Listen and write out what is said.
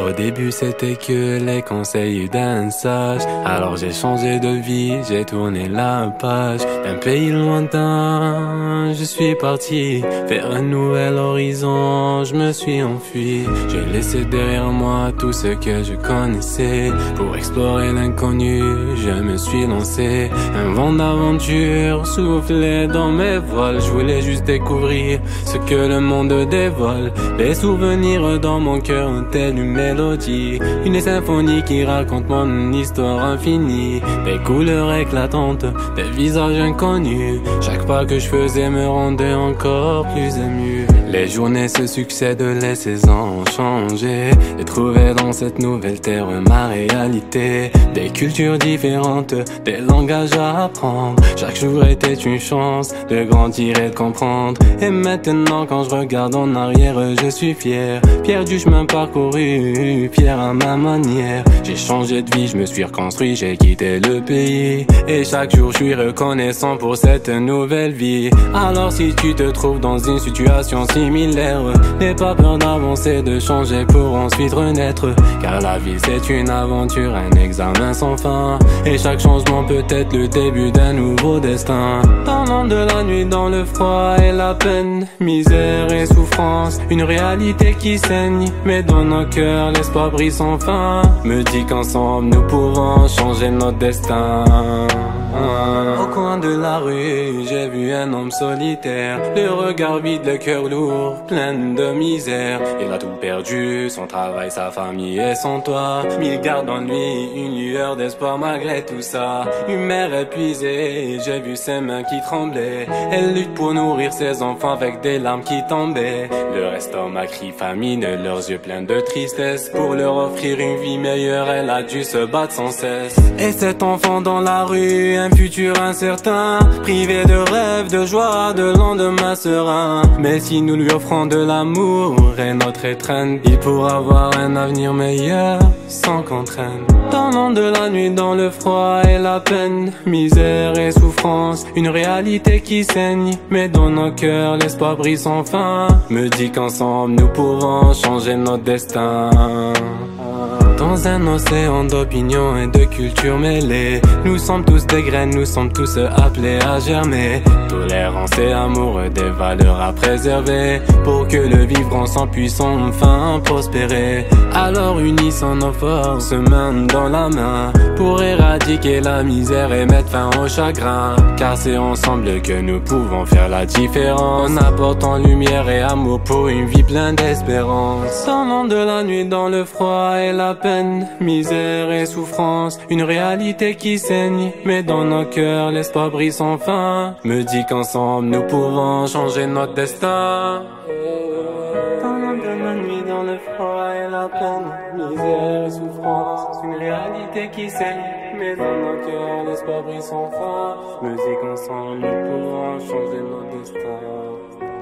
Au début c'était que les conseils d'un sage. Alors j'ai changé de vie, j'ai tourné la page. D'un pays lointain, je suis parti vers un nouvel horizon, je me suis enfui. J'ai laissé derrière moi tout ce que je connaissais. Pour explorer l'inconnu, je me suis lancé. Un vent d'aventure soufflait dans mes voiles. Je voulais juste découvrir ce que le monde dévoile. Les souvenirs dans mon cœur ont telle une mélodie, une symphonie qui raconte mon histoire infinie. Des couleurs éclatantes, des visages inconnus. Chaque pas que je faisais me rendait encore plus ému. Les journées se succèdent, les saisons ont changé. J'ai trouvé dans cette nouvelle terre ma réalité. Des cultures différentes, des langages à apprendre. Chaque jour était une chance de grandir et de comprendre. Et maintenant quand je regarde en arrière, je suis fier. Fier du chemin parcouru, fier à ma manière. J'ai changé de vie, je me suis reconstruit, j'ai quitté le pays. Et chaque jour je suis reconnaissant pour cette nouvelle vie. Alors si tu te trouves dans une situation similaire, n'aie pas peur d'avancer, de changer pour ensuite renaître. Car la vie c'est une aventure, un examen sans fin. Et chaque changement peut être le début d'un nouveau destin. Dans l'ombre de la nuit, dans le froid et la peine, misère et souffrance, une réalité qui saigne. Mais dans nos cœurs l'espoir brille sans fin. Me dit qu'ensemble nous pouvons changer notre destin. Au coin de la rue, j'ai vu un homme solitaire, le regard vide, le cœur lourd, plein de misère. Il a tout perdu, son travail, sa famille et son toit. Mais il garde en lui une lueur d'espoir malgré tout ça. Une mère épuisée, j'ai vu ses mains qui tremblaient. Elle lutte pour nourrir ses enfants avec des larmes qui tombaient. Leur estomac crie famine, leurs yeux pleins de tristesse. Pour leur offrir une vie meilleure, elle a dû se battre sans cesse. Et cet enfant dans la rue, un futur incertain, privé de rêves, de joie, de lendemain serein. Mais si nous lui offrons de l'amour et notre étreinte, il pourra avoir un avenir meilleur sans contrainte. Dans l'ombre de la nuit, dans le froid et la peine, misère et souffrance, une réalité qui saigne. Mais dans nos cœurs l'espoir brille sans fin. Me dit qu'ensemble nous pouvons changer notre destin. Dans un océan d'opinions et de cultures mêlées, nous sommes tous des graines, nous sommes tous appelés à germer. Tolérance et amour, des valeurs à préserver, pour que le vivre ensemble puisse enfin prospérer. Alors unissons nos forces, main dans la main, pour éradiquer la misère et mettre fin au chagrin. Car c'est ensemble que nous pouvons faire la différence, en apportant lumière et amour pour une vie pleine d'espérance. Dans l'ombre de la nuit, dans le froid et la peine, misère et souffrance, une réalité qui saigne. Mais dans nos cœurs l'espoir brille sans fin. Me dit qu'ensemble nous pouvons changer notre destin. Dans l'ombre de la nuit, dans le froid et la peine, misère et souffrance, une réalité qui saigne. Mais dans nos cœurs l'espoir brille sans fin. Me dit qu'ensemble nous pouvons changer notre destin.